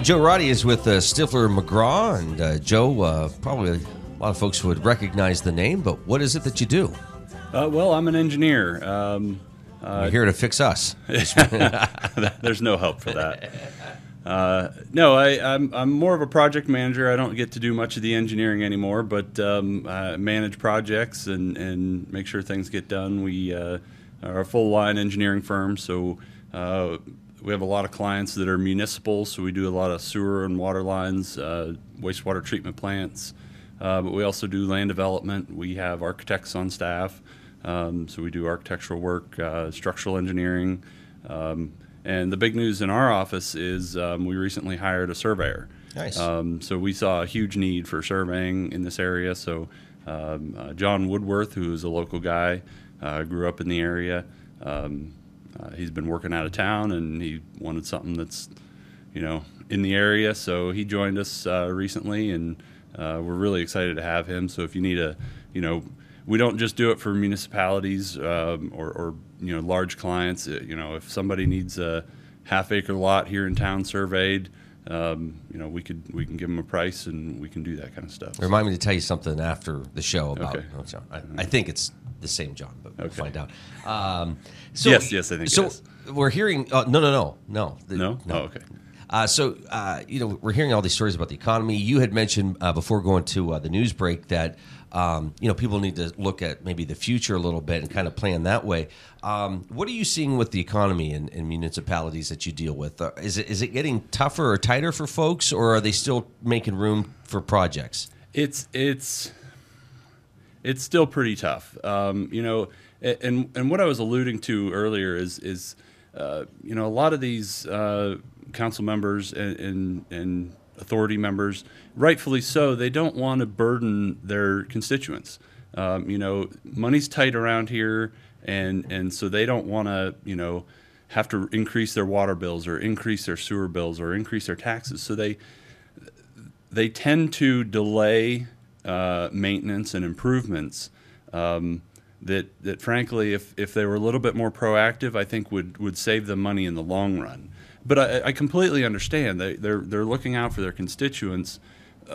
Joe Roddy is with Stifler McGraw, and Joe, probably a lot of folks would recognize the name, but what is it that you do? Well, I'm an engineer. You're here to fix us. There's no help for that. No, I'm more of a project manager. I don't get to do much of the engineering anymore, but I manage projects and make sure things get done. We are a full-line engineering firm, so we have a lot of clients that are municipal, so we do a lot of sewer and water lines, wastewater treatment plants, but we also do land development. We have architects on staff, so we do architectural work, structural engineering, and the big news in our office is we recently hired a surveyor. Nice. So we saw a huge need for surveying in this area, so John Woodworth, who is a local guy, grew up in the area. He's been working out of town, and he wanted something that's, in the area. So he joined us recently, and we're really excited to have him. So if you need we don't just do it for municipalities or large clients. If somebody needs a half-acre lot here in town surveyed, we can give them a price, and we can do that kind of stuff. Remind me to tell you something after the show about. Okay. I think it's the same John, but we'll find out. Yes, I think so. it is. We're hearing. No. No? Oh, okay. We're hearing all these stories about the economy. You had mentioned before going to the news break that people need to look at maybe the future a little bit and kind of plan that way. What are you seeing with the economy in municipalities that you deal with? Is it getting tougher or tighter for folks, or are they still making room for projects? It's still pretty tough. And what I was alluding to earlier is a lot of these council members and authority members, rightfully so, they don't want to burden their constituents. Money's tight around here, and so they don't want to, have to increase their water bills or increase their sewer bills or increase their taxes. So they tend to delay maintenance and improvements that frankly, if they were a little bit more proactive, I think would save them money in the long run. But I completely understand. They're looking out for their constituents,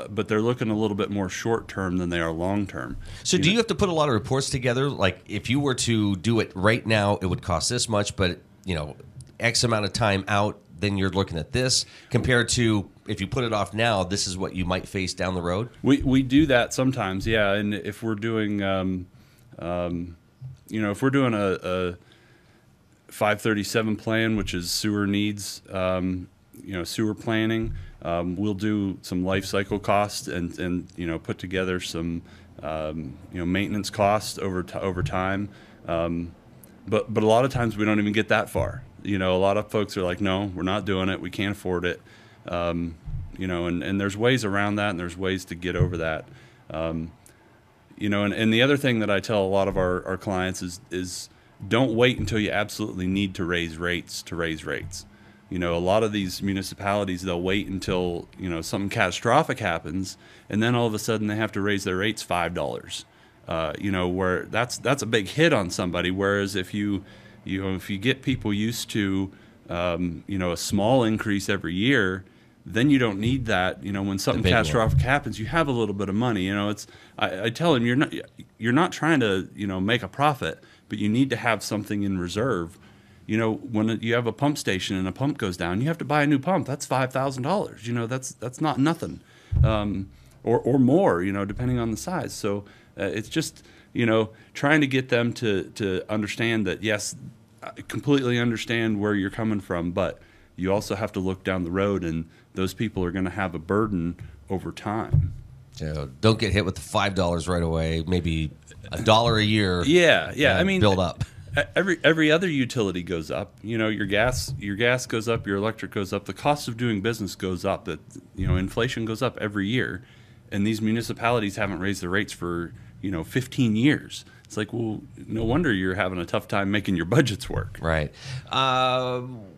but they're looking a little bit more short term than they are long term. So do you have to put a lot of reports together? Like if you were to do it right now, it would cost this much, but X amount of time out, then you're looking at this, compared to if you put it off now, this is what you might face down the road? We do that sometimes, yeah. And if we're doing, if we're doing a 537 plan, which is sewer needs, sewer planning, we'll do some life cycle costs and put together some, maintenance costs over time. But a lot of times we don't even get that far. A lot of folks are like, no, we're not doing it. We can't afford it. And there's ways around that, and there's ways to get over that. And the other thing that I tell a lot of our clients is don't wait until you absolutely need to raise rates. A lot of these municipalities, they'll wait until, something catastrophic happens, and then all of a sudden they have to raise their rates $5. Where that's a big hit on somebody. Whereas if you get people used to, a small increase every year, then you don't need that. When something catastrophic happens, you have a little bit of money. I tell them you're not trying to make a profit, but you need to have something in reserve. When you have a pump station and a pump goes down, you have to buy a new pump. That's $5,000. That's not nothing, or more. Depending on the size. So it's just trying to get them to understand that, yes, I completely understand where you're coming from, but you also have to look down the road, and those people are going to have a burden over time. So don't get hit with the $5 right away. Maybe $1 a year. Yeah. I mean, build up. Every other utility goes up. Your gas goes up, your electric goes up, the cost of doing business goes up. That inflation goes up every year, and these municipalities haven't raised their rates for 15 years. It's like, well, no wonder you're having a tough time making your budgets work. Right.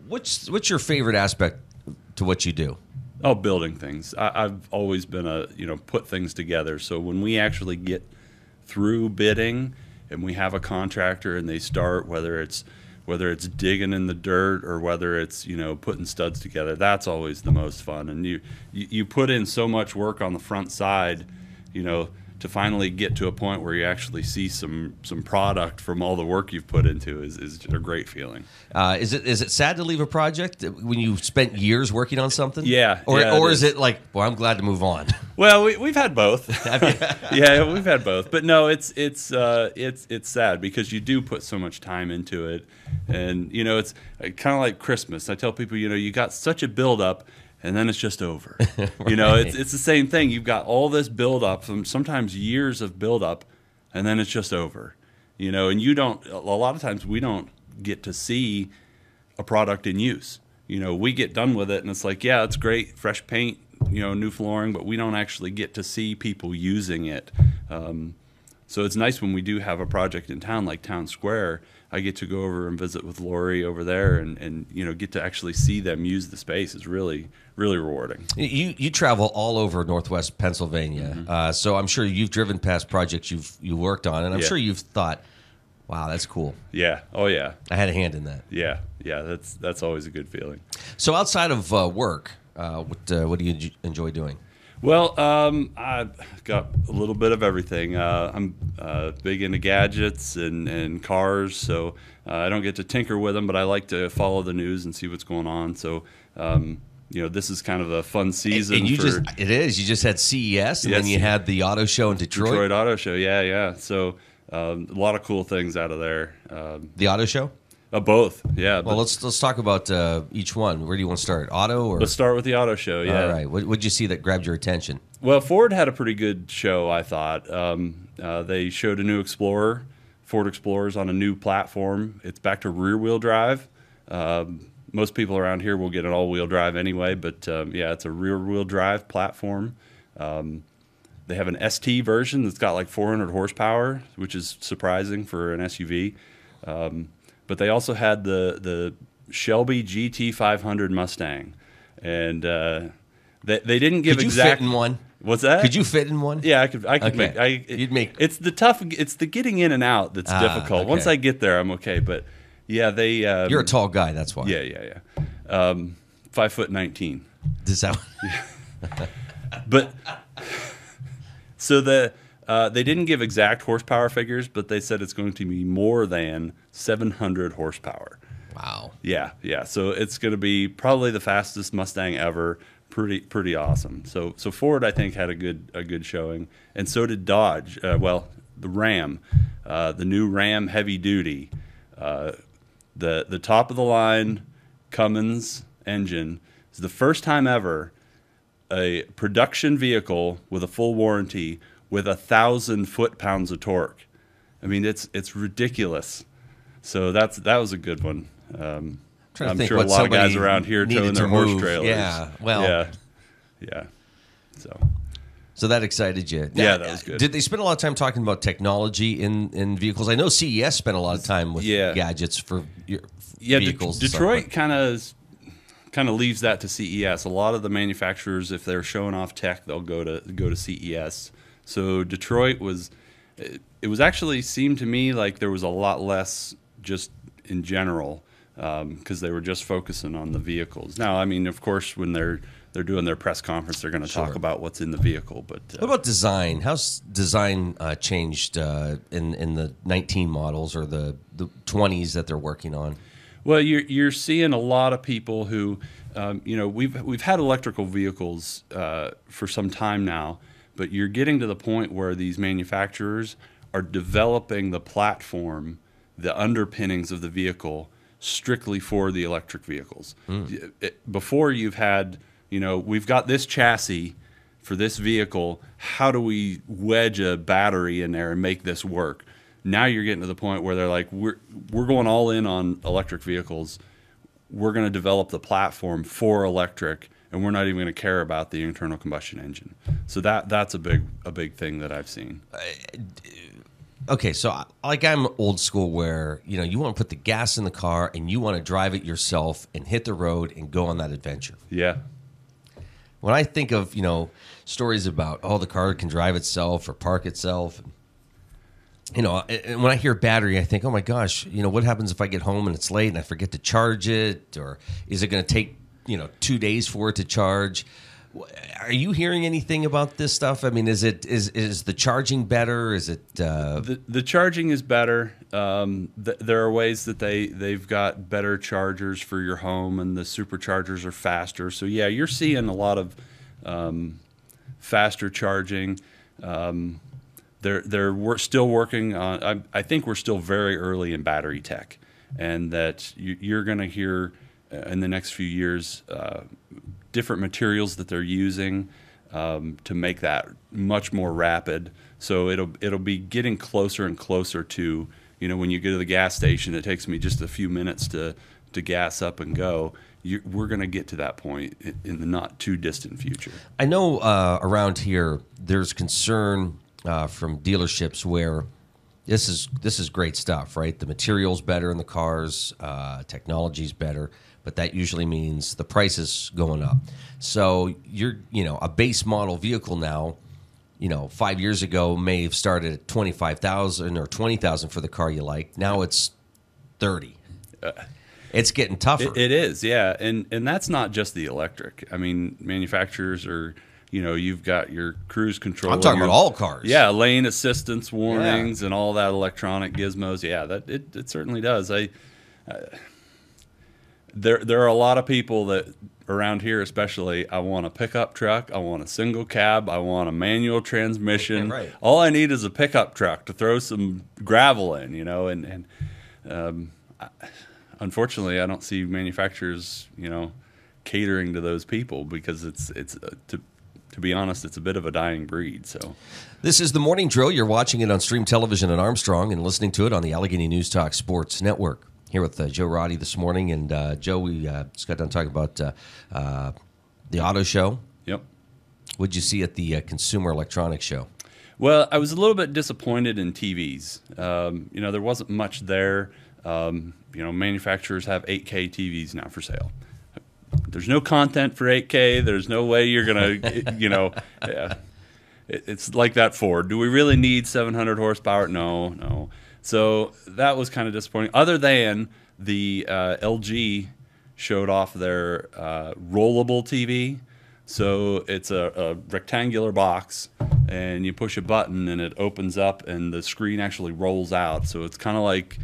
What's your favorite aspect to what you do? Oh, building things. I've always been put things together. So when we actually get through bidding and we have a contractor and they start, whether it's whether it's digging in the dirt or whether it's, putting studs together. That's always the most fun. And you put in so much work on the front side, to finally get to a point where you actually see some product from all the work you've put into is a great feeling. Is it sad to leave a project when you spent years working on something? Yeah. Or is it like, well, I'm glad to move on? Well, we've had both. Yeah, we've had both. But no, it's sad because you do put so much time into it, and it's kind of like Christmas. I tell people, you got such a buildup, and then it's just over. Right. It's the same thing. You've got all this buildup, sometimes years of buildup, and then it's just over. And you don't. A lot of times we don't get to see a product in use. We get done with it, and it's like, yeah, it's great, fresh paint, new flooring, but we don't actually get to see people using it. So it's nice when we do have a project in town like Town Square. I get to go over and visit with Lori over there, and get to actually see them use the space is really, really rewarding. You travel all over Northwest Pennsylvania, so I'm sure you've driven past projects you worked on, and I'm sure you've thought, wow, that's cool. Yeah. Oh yeah. I had a hand in that. Yeah. That's always a good feeling. So outside of work, what do you enjoy doing? Well, I've got a little bit of everything. I'm big into gadgets and cars, so I don't get to tinker with them, but I like to follow the news and see what's going on. So, this is kind of a fun season. And you just had CES, and then you had the auto show in Detroit. Detroit Auto Show, yeah. So a lot of cool things out of there. The auto show? Both, yeah. Well, let's talk about each one. Where do you want to start? Auto or? Let's start with the auto show. Yeah. All right. What did you see that grabbed your attention? Well, Ford had a pretty good show, I thought. They showed a new Explorer. Ford Explorer's on a new platform. It's back to rear-wheel drive. Most people around here will get an all-wheel drive anyway, but it's a rear-wheel drive platform. They have an ST version that's got like 400 horsepower, which is surprising for an SUV. But they also had the Shelby GT500 Mustang, and they didn't give exact. Could you fit in one? What's that? Could you fit in one? Yeah, I could Okay. You'd make. It's the getting in and out that's difficult. Okay. Once I get there, I'm okay. But yeah, they. You're a tall guy, that's why. Yeah. 5'19". Does that? But so they didn't give exact horsepower figures, but they said it's going to be more than 700 horsepower. Wow. Yeah. So it's going to be probably the fastest Mustang ever. Pretty awesome. So Ford, I think, had a good showing, and so did Dodge. The Ram, the new Ram Heavy Duty, the top of the line Cummins engine is the first time ever a production vehicle with a full warranty with 1,000 foot-pounds of torque. I mean, it's ridiculous. So that was a good one. I'm sure a lot of guys around here towing their horse trailers. Yeah, well, yeah. So that excited you. Yeah, that was good. Did they spend a lot of time talking about technology in vehicles? I know CES spent a lot of time with gadgets for vehicles. Detroit kind of leaves that to CES. A lot of the manufacturers, if they're showing off tech, they'll go to CES. So Detroit it was actually seemed to me like there was a lot less just in general because they were just focusing on the vehicles. Now, I mean, of course, when they're doing their press conference, they're going to talk about what's in the vehicle. But what about design? How's design changed in the 19 models or the 20s that they're working on? Well, you're seeing a lot of people who, we've had electrical vehicles for some time now, but you're getting to the point where these manufacturers are developing the platform, the underpinnings of the vehicle strictly for the electric vehicles. Before you've had, we've got this chassis for this vehicle. How do we wedge a battery in there and make this work? Now you're getting to the point where they're like, we're going all in on electric vehicles. We're going to develop the platform for electric, and we're not even going to care about the internal combustion engine. So that's a big thing that I've seen. Okay, so I'm old school where you want to put the gas in the car and you want to drive it yourself and hit the road and go on that adventure. Yeah. When I think of stories about the car can drive itself or park itself, you know, and when I hear battery, I think, oh my gosh, you know, what happens if I get home and it's late and I forget to charge it, or is it going to take 2 days for it to charge? Are you hearing anything about this stuff? I mean, is the charging better? Is it the charging is better? There are ways that they've got better chargers for your home, and the superchargers are faster. So yeah, you're seeing a lot of faster charging. We're still working on. I think we're still very early in battery tech, and that you're going to hear in the next few years different materials that they're using to make that much more rapid. So it'll be getting closer and closer to, when you go to the gas station, it takes me just a few minutes to gas up and go. We're going to get to that point in the not too distant future. I know around here there's concern from dealerships where this is great stuff, right? The material's better in the cars, technology's better, but that usually means the price is going up. So you're, a base model vehicle now, 5 years ago may have started at $25,000 or $20,000 for the car you like. Now it's $30,000. It's getting tougher. It is, yeah, and that's not just the electric. I mean, manufacturers are. You've got your cruise control. I'm talking about all cars. Yeah, lane assistance warnings and all that electronic gizmos. Yeah, that it certainly does. There are a lot of people that around here, especially, I want a pickup truck, I want a single cab, I want a manual transmission. Right. All I need is a pickup truck to throw some gravel in, unfortunately, I don't see manufacturers, catering to those people, because it's to be honest, it's a bit of a dying breed. So, this is the Morning Drill. You're watching it on Stream Television at Armstrong and listening to it on the Allegheny News Talk Sports Network. Here with Joe Roddy this morning, and Joe, we just got done talking about the auto show. Yep. What'd you see at the Consumer Electronics Show? Well, I was a little bit disappointed in TVs. There wasn't much there. Manufacturers have 8K TVs now for sale. There's no content for 8K. There's no way you're going to, it's like that Ford. Do we really need 700 horsepower? No. So that was kind of disappointing. Other than the LG showed off their rollable TV. So it's a rectangular box, and you push a button, and it opens up, and the screen actually rolls out. So it's kind of like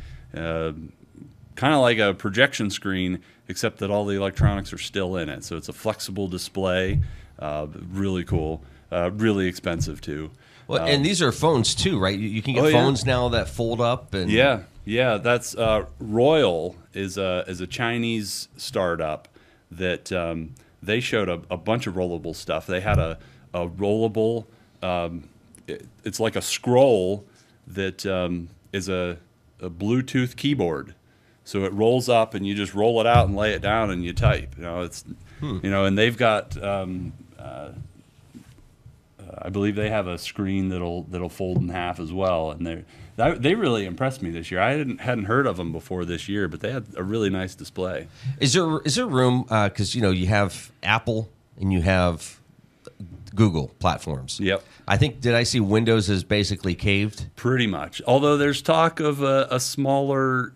a projection screen, except that all the electronics are still in it. So it's a flexible display, really cool, really expensive too. Well, and these are phones too, right? You can get phones now that fold up. And yeah. That's Royal is a Chinese startup that they showed a bunch of rollable stuff. They had a rollable. It's like a scroll that is a Bluetooth keyboard. So it rolls up, and you just roll it out and lay it down, and you type. And they've got. I believe they have a screen that'll fold in half as well, and they really impressed me this year. I hadn't heard of them before this year, but they had a really nice display. Is there room, because you have Apple and you have Google platforms? Yep. Did I see Windows is basically caved? Pretty much. Although there's talk of a smaller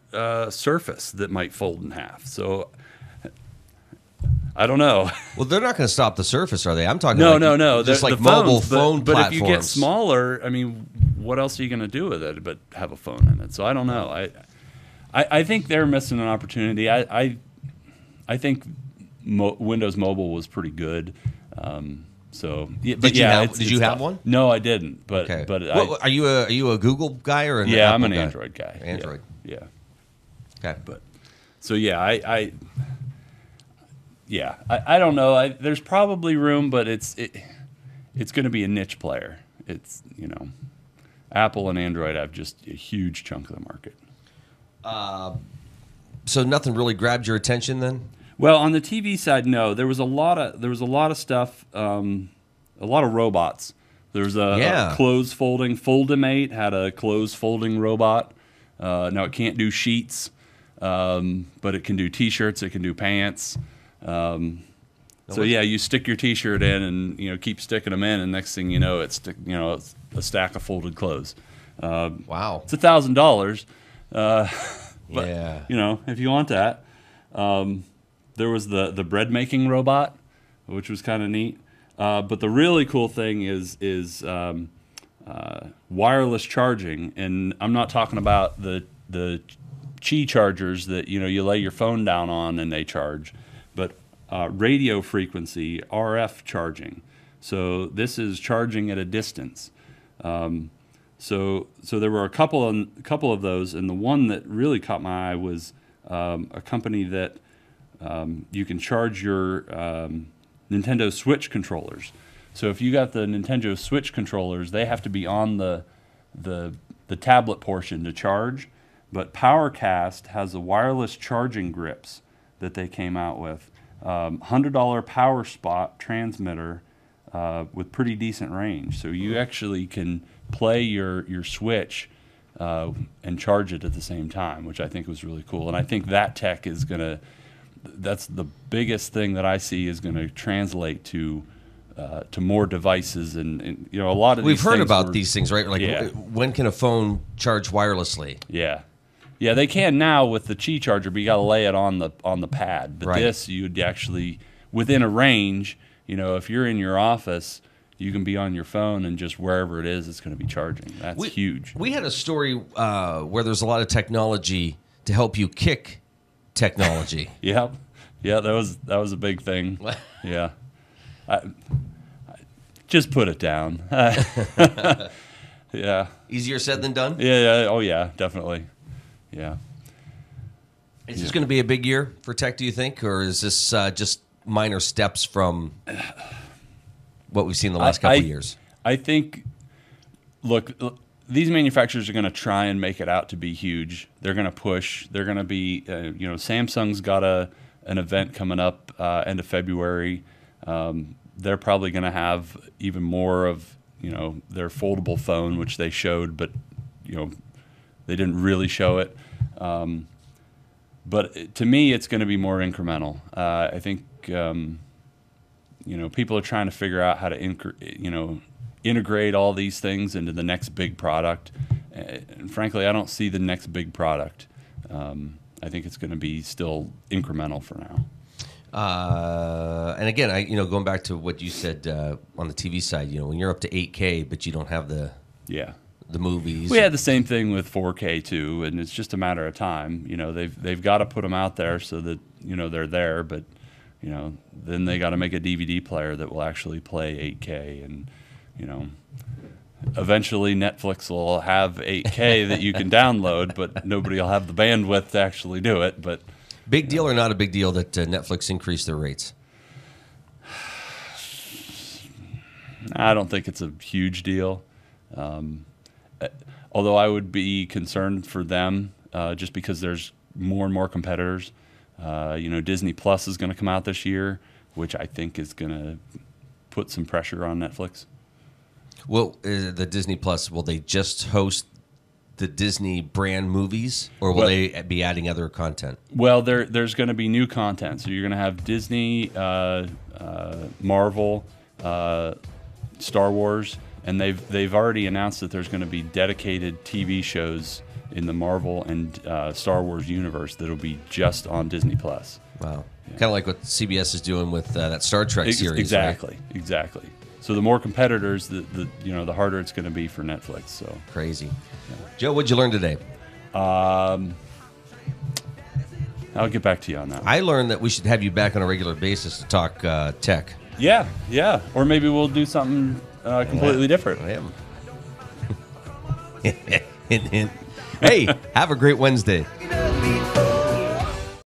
Surface that might fold in half. So I don't know. Well, they're not going to stop the Surface, are they? I'm talking no. Just the like mobile phones, phone but platforms. If you get smaller, I mean, what else are you going to do with it but have a phone in it? So I don't know. I think they're missing an opportunity. I think Windows Mobile was pretty good. Did you have one? No, I didn't. But okay. But are you a Google guy or an Apple I'm an guy? Android guy. Android. Yeah. Okay. But so I don't know. There's probably room, but it's going to be a niche player. It's Apple and Android have just a huge chunk of the market. So nothing really grabbed your attention then? Well, on the TV side, no. There was a lot of stuff, a lot of robots. There's a clothes folding. Foldimate had a clothes folding robot. Now it can't do sheets, but it can do T-shirts. It can do pants. You stick your T-shirt in and keep sticking them in, and next thing you know, it's a stack of folded clothes. Wow. It's $1,000. But, Yeah. you know, if you want that. There was the bread making robot, which was kind of neat. But the really cool thing is wireless charging, and I'm not talking about the Qi chargers that you lay your phone down on and they charge, but radio frequency RF charging. So this is charging at a distance. So there were a couple of those, and the one that really caught my eye was a company that you can charge your Nintendo Switch controllers. So if you got the Nintendo Switch controllers, they have to be on the tablet portion to charge. But PowerCast has a wireless charging grips that they came out with. $100 power spot transmitter with pretty decent range. So you actually can play your Switch and charge it at the same time, which I think was really cool. And I think that tech is that's the biggest thing that I see is going to translate to more devices, and a lot of we've these heard things about these things, right? Like, Yeah. when can a phone charge wirelessly? Yeah, they can now with the Qi charger, but you got to lay it on the pad. But Right. this, you'd actually within a range. If you're in your office, you can be on your phone and just wherever it is, it's going to be charging. That's huge. We had a story where there's a lot of technology to help you kick technology. Yeah, that was a big thing. Yeah, I just put it down. Yeah. Easier said than done? Yeah. Oh, yeah, definitely. Yeah. Is this going to be a big year for tech, do you think? Or is this just minor steps from what we've seen the last couple of years? I think, look, these manufacturers are going to try and make it out to be huge. They're going to push. They're going to be, Samsung's got an event coming up end of February. They're probably going to have even more of, their foldable phone, which they showed, but, they didn't really show it. But to me, it's going to be more incremental. I think, people are trying to figure out how to, integrate all these things into the next big product. And frankly, I don't see the next big product. I think it's going to be still incremental for now. And again, going back to what you said on the TV side, when you're up to 8K, but you don't have the movies. We had the same thing with 4K too, and it's just a matter of time. They've got to put them out there so that they're there, but then they got to make a DVD player that will actually play 8K, and eventually Netflix will have 8K that you can download, but nobody will have the bandwidth to actually do it. But big deal or not a big deal that Netflix increased their rates? I don't think it's a huge deal. Although I would be concerned for them just because there's more and more competitors. Disney Plus is going to come out this year, which I think is going to put some pressure on Netflix. Well, the Disney Plus, will they just host the Disney brand movies, or will they be adding other content? Well, there's going to be new content. So you're going to have Disney, Marvel, Star Wars, and they've already announced that there's going to be dedicated TV shows in the Marvel and Star Wars universe that'll be just on Disney Plus. Wow, kind of like what CBS is doing with that Star Trek series. Exactly, right? Exactly. So the more competitors, the harder it's going to be for Netflix. So crazy. Yeah. Joe, what'd you learn today? I'll get back to you on that. I learned that we should have you back on a regular basis to talk tech. Yeah. Or maybe we'll do something completely different. I am. Hint, hint. Hey, have a great Wednesday.